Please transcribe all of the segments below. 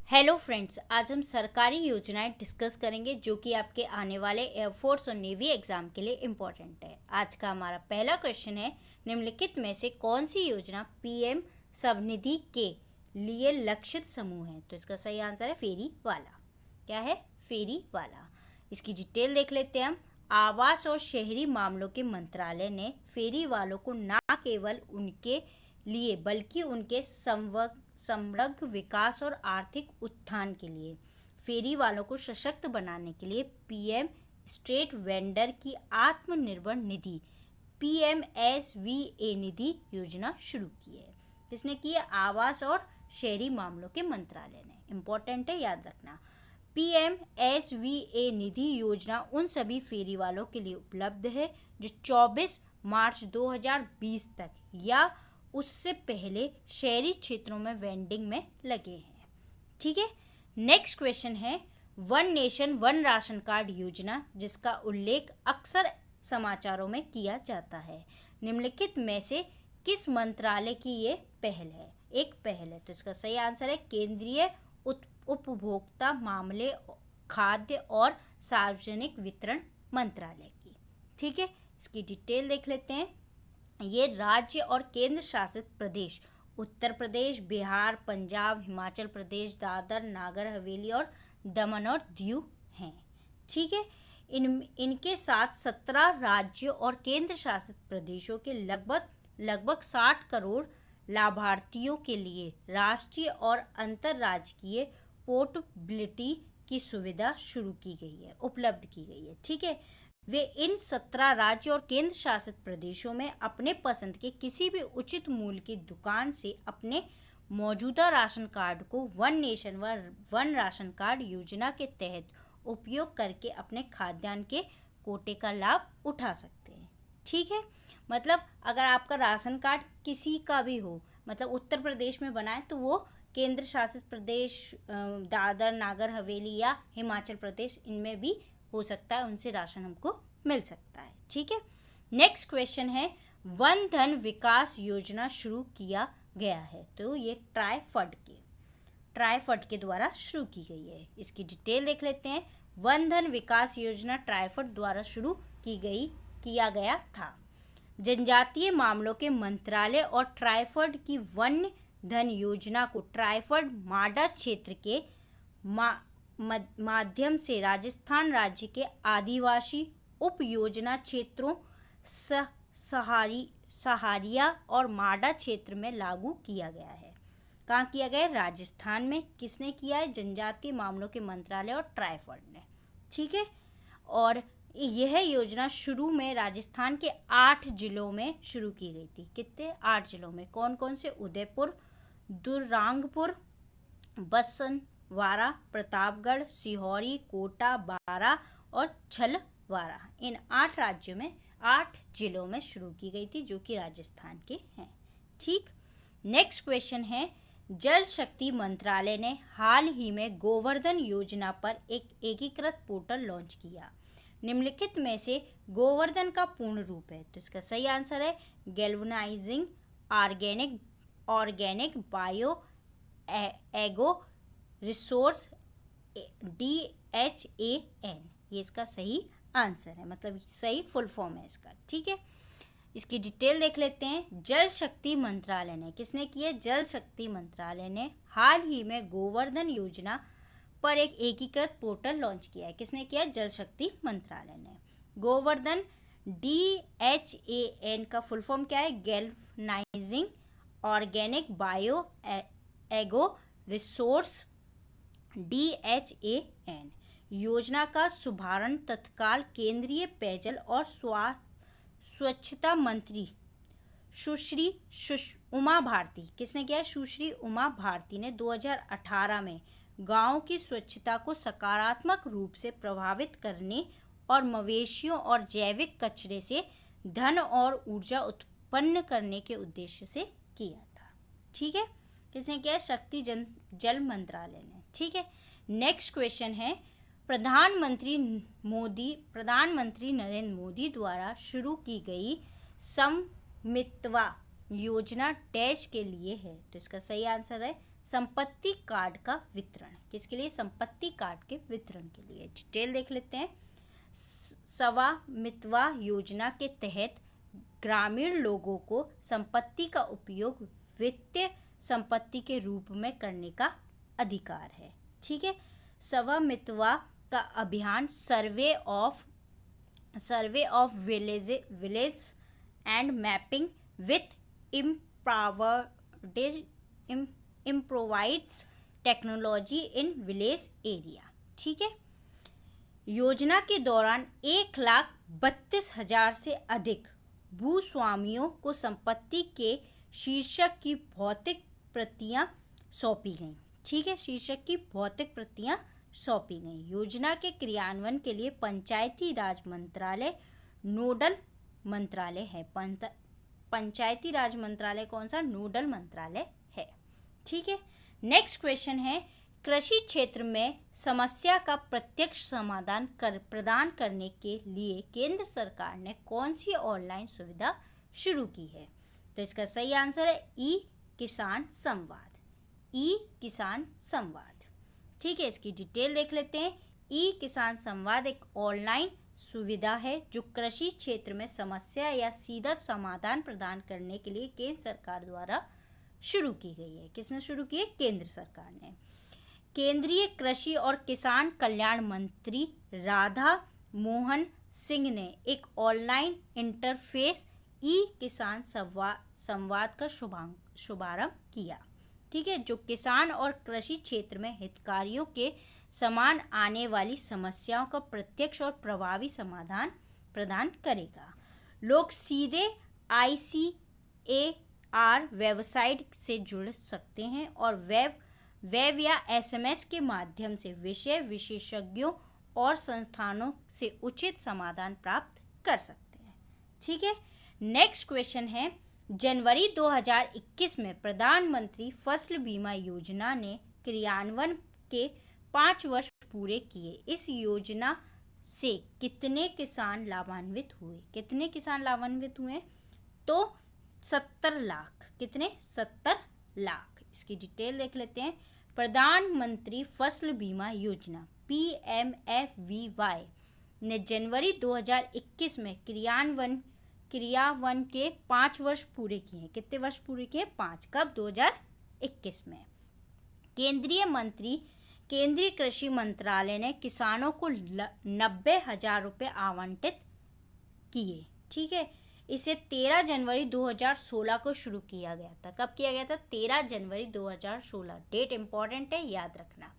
Hello friends, आज हम सरकारी योजनाएं डिस्कस करेंगे जो कि आपके आने वाले एयरफोर्स और नेवी एग्जाम के लिए इम्पोर्टेंट है। आज का हमारा पहला क्वेश्चन है, निम्नलिखित में से कौन सी योजना पीएम स्वनिधि के लिए लक्षित समूह है? तो इसका सही आंसर है फेरी वाला। क्या है? फेरी वाला। इसकी डिटेल देख लेते हैं हम। आवास और शहरी मामलों के मंत्रालय ने फेरी वालों को न केवल उनके लिए बल्कि उनके समग्र विकास और आर्थिक उत्थान के लिए फेरी वालों को सशक्त बनाने के लिए पीएम स्ट्रीट वेंडर की आत्मनिर्भर निधि पीएमएसवीए निधि योजना शुरू की है। किसने की है? आवास और शहरी मामलों के मंत्रालय ने। इम्पोर्टेंट है, याद रखना। पीएमएसवीए निधि योजना उन सभी फेरी वालों के लिए उपलब्ध है जो 24 मार्च 2020 तक या उससे पहले शहरी क्षेत्रों में वेंडिंग में लगे हैं। ठीक है। नेक्स्ट क्वेश्चन है, one nation one ration card योजना, जिसका उल्लेख अक्सर समाचारों में किया जाता है। निम्नलिखित में से किस मंत्रालय की ये पहल है? एक पहल है, तो इसका सही आंसर है केंद्रीय उपभोक्ता मामले, खाद्य और सार्वजनिक वितरण मंत्रालय की। ठीक है। इसकी डिटेल देख लेते हैं। ये राज्य और केंद्र शासित प्रदेश उत्तर प्रदेश, बिहार, पंजाब, हिमाचल प्रदेश, दादर नागर हवेली और दमन और दीव हैं। ठीक है। इनके साथ 17 राज्यों और केंद्र शासित प्रदेशों के लगभग 60 करोड़ लाभार्थियों के लिए राष्ट्रीय और अंतर्राज्यीय पोर्टेबिलिटी की सुविधा शुरू की गई है, उपलब्ध की गई है। ठीक है। वे इन 17 राज्यों और केंद्र शासित प्रदेशों में अपने पसंद के किसी भी उचित मूल्य की दुकान से अपने मौजूदा राशन कार्ड को one nation one ration card योजना के तहत उपयोग करके अपने खाद्यान्न के कोटे का लाभ उठा सकते हैं। ठीक है। मतलब अगर आपका राशन कार्ड किसी का भी हो, मतलब उत्तर प्रदेश में बनाए, तो वो केंद्र शासित प्रदेश दादर नागर हवेली या हिमाचल प्रदेश, इनमें भी हो सकता है, उनसे राशन हमको मिल सकता है। ठीक है। नेक्स्ट क्वेश्चन है, वन धन विकास योजना शुरू किया गया है, तो ये ट्राइफड के द्वारा शुरू की गई है। इसकी डिटेल देख लेते हैं। वन धन विकास योजना ट्राइफड द्वारा शुरू किया गया था। जनजातीय मामलों के मंत्रालय और ट्राइफड की वन धन योजना को ट्राइफड माडा क्षेत्र के माध्यम से राजस्थान राज्य के आदिवासी उप योजना क्षेत्रों सहारिया और माडा क्षेत्र में लागू किया गया है। कहाँ किया गया है? राजस्थान में। किसने किया है? जनजातीय मामलों के मंत्रालय और ट्राइफड ने। ठीक है। और यह योजना शुरू में राजस्थान के 8 जिलों में शुरू की गई थी। कितने? 8 जिलों में। कौन कौन से? उदयपुर, दुर्रांगपुर, बसनवाड़ा, प्रतापगढ़, सिहोरी, कोटा, बारा और छलवाड़ा। इन 8 राज्यों में 8 जिलों में शुरू की गई थी, जो कि राजस्थान के हैं। ठीक। नेक्स्ट क्वेश्चन है, जल शक्ति मंत्रालय ने हाल ही में गोवर्धन योजना पर एक एकीकृत पोर्टल लॉन्च किया। निम्नलिखित में से गोवर्धन का पूर्ण रूप है, तो इसका सही आंसर है गैल्वेनाइजिंग ऑर्गेनिक बायो एगो रिसोर्स DHAN। ये इसका सही आंसर है, मतलब सही फुल फॉर्म है इसका। ठीक है। इसकी डिटेल देख लेते हैं। जल शक्ति मंत्रालय ने, किसने की है? जल शक्ति मंत्रालय ने हाल ही में गोवर्धन योजना पर एक एकीकृत पोर्टल लॉन्च किया है। किसने किया? जल शक्ति मंत्रालय ने। गोवर्धन DHAN का फुल फॉर्म क्या है? गैल्वेनाइजिंग ऑर्गेनिक बायो एगो रिसोर्स DHAN योजना का शुभारंभ तत्काल केंद्रीय पेयजल और स्वच्छता मंत्री सुश्री उमा भारती, किसने किया? सुश्री उमा भारती ने 2018 में गांव की स्वच्छता को सकारात्मक रूप से प्रभावित करने और मवेशियों और जैविक कचरे से धन और ऊर्जा उत्पन्न करने के उद्देश्य से किया था। ठीक है। किसने किया? शक्ति जल मंत्रालय ने। ठीक है। नेक्स्ट क्वेश्चन है, प्रधानमंत्री नरेंद्र मोदी द्वारा शुरू की गई सममितवा योजना डैश के लिए है, तो इसका सही आंसर है संपत्ति कार्ड का वितरण। किसके लिए? संपत्ति कार्ड के वितरण के लिए। डिटेल देख लेते हैं। स्वामित्व योजना के तहत ग्रामीण लोगों को संपत्ति का उपयोग वित्तीय संपत्ति के रूप में करने का अधिकार है। ठीक है। स्वामित्व का अभियान survey of village and mapping with improvised technology in village area. ठीक है। योजना के दौरान 1,32,000 से अधिक भूस्वामियों को संपत्ति के शीर्षक की भौतिक प्रतियां सौंपी गईं। ठीक है। शीर्षक की भौतिक प्रतियां सौंपी गईं। योजना के क्रियान्वयन के लिए पंचायती राज मंत्रालय नोडल मंत्रालय है। पंचायती राज मंत्रालय कौन सा? नोडल मंत्रालय है। ठीक है। नेक्स्ट क्वेश्चन है, कृषि क्षेत्र में समस्या का प्रत्यक्ष समाधान प्रदान करने के लिए केंद्र सरकार ने कौन सी ऑनलाइन सुविधा शुरू की है? तो इसका सही आंसर है ई किसान संवाद। ई किसान संवाद। ठीक है। इसकी डिटेल देख लेते हैं। ई किसान संवाद एक ऑनलाइन सुविधा है जो कृषि क्षेत्र में समस्या या सीधा समाधान प्रदान करने के लिए केंद्र सरकार द्वारा शुरू की गई है। किसने शुरू की है? केंद्र सरकार ने। केंद्रीय कृषि और किसान कल्याण मंत्री राधा मोहन सिंह ने एक ऑनलाइन इंटरफेस ई किसान संवाद का शुभारंभ किया। ठीक है। जो किसान और कृषि क्षेत्र में हितग्राहियों के समान आने वाली समस्याओं का प्रत्यक्ष और प्रभावी समाधान प्रदान करेगा। लोग सीधे ICAR वेबसाइट से जुड़ सकते हैं और वेब या SMS के माध्यम से विषय विशेषज्ञों और संस्थानों से उचित समाधान प्राप्त कर सकते हैं। ठीक है। नेक्स्ट क्वेश्चन है, जनवरी 2021 में प्रधानमंत्री फसल बीमा योजना ने क्रियान्वयन के 5 वर्ष पूरे किए। इस योजना से कितने किसान लाभान्वित हुए? कितने किसान लाभान्वित हुए? तो 70 लाख। कितने? 70 लाख। इसकी डिटेल देख लेते हैं। प्रधानमंत्री फसल बीमा योजना PMFBY ने जनवरी 2021 में क्रियान्वयन के 5 वर्ष पूरे किए हैं। कितने वर्ष पूरे किए? 5। कब? 2021 में। केंद्रीय कृषि मंत्रालय ने किसानों को 90,000 रुपये आवंटित किए। ठीक है। इसे 13 जनवरी 2016 को शुरू किया गया था। कब किया गया था? 13 जनवरी 2016। डेट इंपॉर्टेंट है, याद रखना।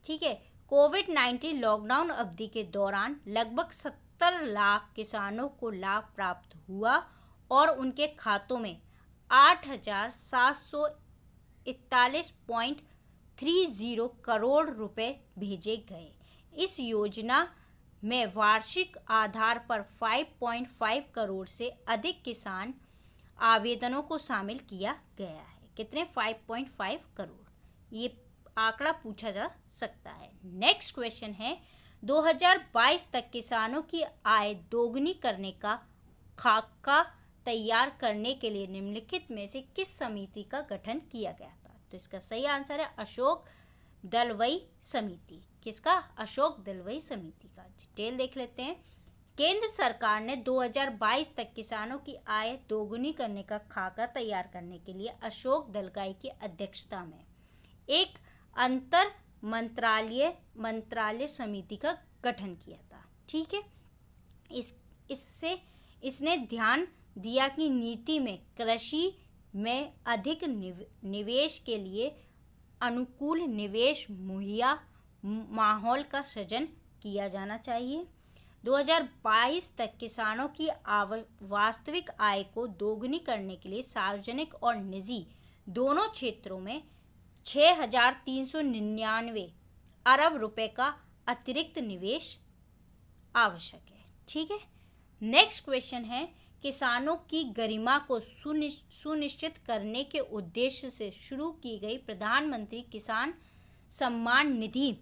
ठीक है। कोविड-19 लॉकडाउन अवधि के दौरान लगभग 70 लाख किसानों को लाभ प्राप्त हुआ और उनके खातों में 8,741.30 करोड़ रुपए भेजे गए। इस योजना में वार्षिक आधार पर 5.5 करोड़ से अधिक किसान आवेदनों को शामिल किया गया है। कितने? 5.5 करोड़। ये आंकड़ा पूछा जा सकता है। नेक्स्ट क्वेश्चन है, 2022 तक किसानों की आय दोगुनी करने का खाका तैयार करने के लिए निम्नलिखित में से किस समिति का गठन किया गया था? तो इसका सही आंसर है अशोक दलवई समिति। किसका? अशोक दलवई समिति का। डिटेल देख लेते हैं। केंद्र सरकार ने 2022 तक किसानों की आय दोगुनी करने का खाका तैयार करने के लिए अशोक दलवाई की अध्यक्षता में एक अंतर मंत्रालय समिति का गठन किया था। ठीक है। इसने ध्यान दिया कि नीति में कृषि में अधिक निवेश के लिए अनुकूल निवेश मुहैया माहौल का सृजन किया जाना चाहिए। 2022 तक किसानों की वास्तविक आय को दोगुनी करने के लिए सार्वजनिक और निजी दोनों क्षेत्रों में 6,399 अरब रुपए का अतिरिक्त निवेश आवश्यक है। ठीक है। नेक्स्ट क्वेश्चन है, किसानों की गरिमा को सुनिश्चित करने के उद्देश्य से शुरू की गई प्रधानमंत्री किसान सम्मान निधि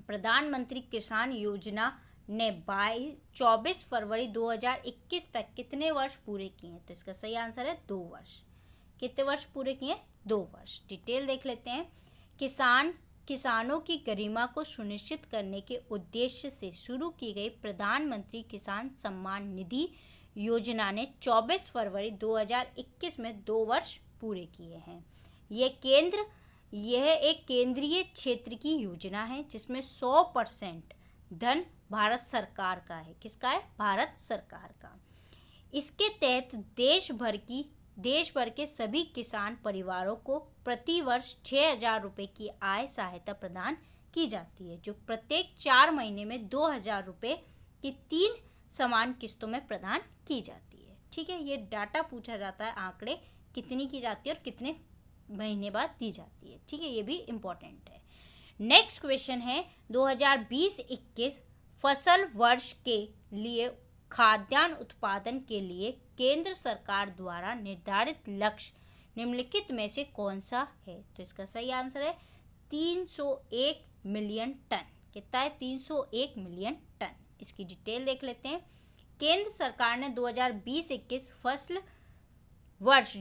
प्रधानमंत्री किसान योजना ने 24 फरवरी 2021 तक कितने वर्ष पूरे किए हैं? तो इसका सही आंसर है 2 वर्ष। कितने वर्ष पूरे किए? 2 वर्ष। डिटेल देख लेते हैं। किसानों की गरिमा को सुनिश्चित करने के उद्देश्य से शुरू की गई प्रधानमंत्री किसान सम्मान निधि योजना ने 24 फरवरी 2021 में 2 वर्ष पूरे किए हैं। यह एक केंद्रीय क्षेत्र की योजना है जिसमें 100% धन भारत सरकार का है। किसका है? भारत सरकार का। इसके तहत देश भर के सभी किसान परिवारों को प्रति वर्ष 6,000 रुपये की आय सहायता प्रदान की जाती है, जो प्रत्येक 4 महीने में 2,000 रुपये की 3 समान किस्तों में प्रदान की जाती है। ठीक है, ये डाटा पूछा जाता है, आंकड़े कितनी की जाती है और कितने महीने बाद दी जाती है। ठीक है, ये भी इम्पोर्टेंट है। नेक्स्ट क्वेश्चन है 2020-21 फसल वर्ष के लिए खाद्यान्न उत्पादन के लिए केंद्र सरकार द्वारा निर्धारित लक्ष्य निम्नलिखित में से कौन सा है? तो इसका सही आंसर है 301 मिलियन टन। कितना है? 301 मिलियन टन। इसकी डिटेल देख लेते हैं। केंद्र सरकार ने 2020-21 फसल वर्ष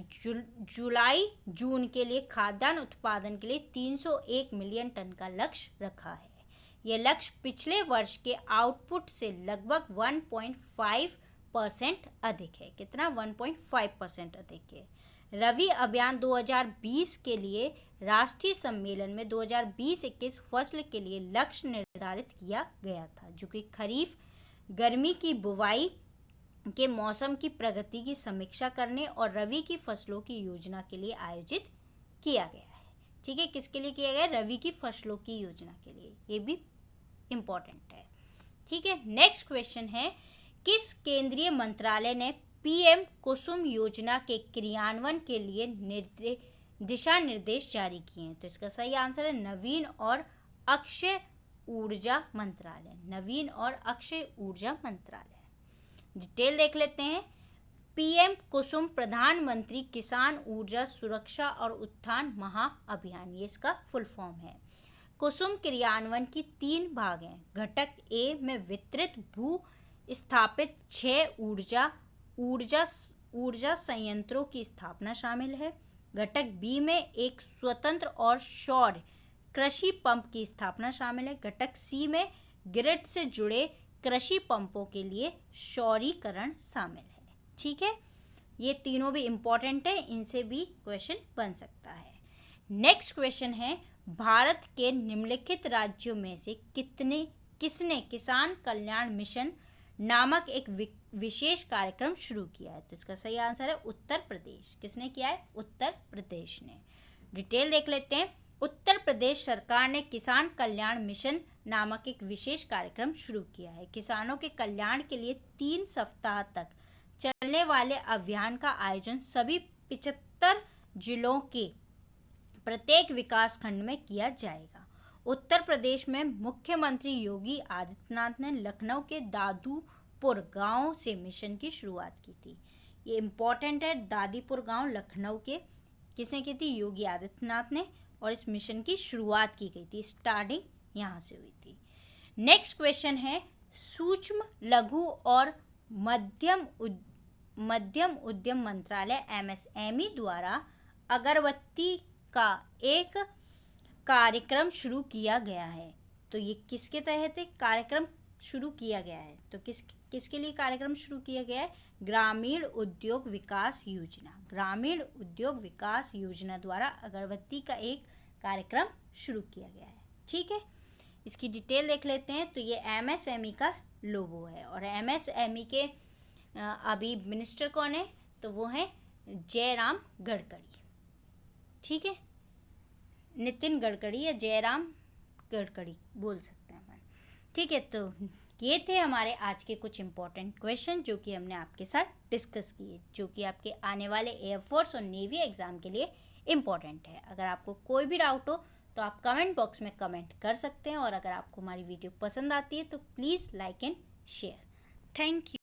जुलाई जून के लिए खाद्यान्न उत्पादन के लिए 301 मिलियन टन का लक्ष्य रखा है। यह लक्ष्य पिछले वर्ष के आउटपुट से लगभग 1.5% अधिक है। कितना? 1.5% अधिक है। रबी अभियान 2020 के लिए राष्ट्रीय सम्मेलन में 2020-21 फसल के लिए लक्ष्य निर्धारित किया गया था, जो कि खरीफ गर्मी की बुवाई के मौसम की प्रगति की समीक्षा करने और रबी की फसलों की योजना के लिए आयोजित किया गया है। ठीक है, किसके लिए किया गया? रबी की फसलों की योजना के लिए। ये भी इम्पोर्टेंट है। ठीक है, नेक्स्ट क्वेश्चन है किस केंद्रीय मंत्रालय ने पीएम कुसुम योजना के क्रियान्वयन के लिए दिशा निर्देश जारी किए हैं? तो इसका सही आंसर है नवीन और अक्षय ऊर्जा मंत्रालय। नवीन और अक्षय ऊर्जा मंत्रालय। डिटेल देख लेते हैं। पीएम कुसुम प्रधानमंत्री किसान ऊर्जा सुरक्षा और उत्थान महाअभियान, ये इसका फुल फॉर्म है। कुसुम क्रियान्वयन की 3 भाग हैं। घटक ए में वितरित भू स्थापित 6 ऊर्जा संयंत्रों की स्थापना शामिल है। घटक बी में एक स्वतंत्र और सौर कृषि पंप की स्थापना शामिल है। घटक सी में ग्रिड से जुड़े कृषि पंपों के लिए सौरीकरण शामिल है। ठीक है, ये तीनों भी इम्पोर्टेंट है, इनसे भी क्वेश्चन बन सकता है। नेक्स्ट क्वेश्चन है भारत के निम्नलिखित राज्यों में से किसने किसान कल्याण मिशन नामक एक विशेष कार्यक्रम शुरू किया है? तो इसका सही आंसर है उत्तर प्रदेश। किसने किया है? उत्तर प्रदेश ने। डिटेल देख लेते हैं। उत्तर प्रदेश सरकार ने किसान कल्याण मिशन नामक एक विशेष कार्यक्रम शुरू किया है। किसानों के कल्याण के लिए 3 सप्ताह तक चलने वाले अभियान का आयोजन सभी 75 जिलों के प्रत्येक विकास खंड में किया जाएगा। उत्तर प्रदेश में मुख्यमंत्री योगी आदित्यनाथ ने लखनऊ के दादूपुर गांव से मिशन की शुरुआत की थी। ये इम्पोर्टेंट है। दादीपुर गांव लखनऊ के किसने की थी? योगी आदित्यनाथ ने। और इस मिशन की शुरुआत की गई थी, स्टार्टिंग यहाँ से हुई थी। नेक्स्ट क्वेश्चन है सूक्ष्म लघु और मध्यम उद्यम मंत्रालय MSME द्वारा अगरबत्ती का एक कार्यक्रम शुरू किया गया है। तो ये किसके तहत कार्यक्रम शुरू किया गया है? तो किसके लिए कार्यक्रम शुरू किया गया है? ग्रामीण उद्योग विकास योजना। ग्रामीण उद्योग विकास योजना द्वारा अगरबत्ती का एक कार्यक्रम शुरू किया गया है। ठीक है, इसकी डिटेल देख लेते हैं। तो ये MSME का लोगो है और MSME के अभी मिनिस्टर कौन है? तो वो है जयराम गडकरी। ठीक है, नितिन गडकरी या जयराम गडकरी बोल सकते हैं अपन। ठीक है, तो ये थे हमारे आज के कुछ इम्पोर्टेंट क्वेश्चन जो कि हमने आपके साथ डिस्कस किए, जो कि आपके आने वाले एयरफोर्स और नेवी एग्ज़ाम के लिए इम्पोर्टेंट है। अगर आपको कोई भी डाउट हो तो आप कमेंट बॉक्स में कमेंट कर सकते हैं और अगर आपको हमारी वीडियो पसंद आती है तो please like and share. Thank you.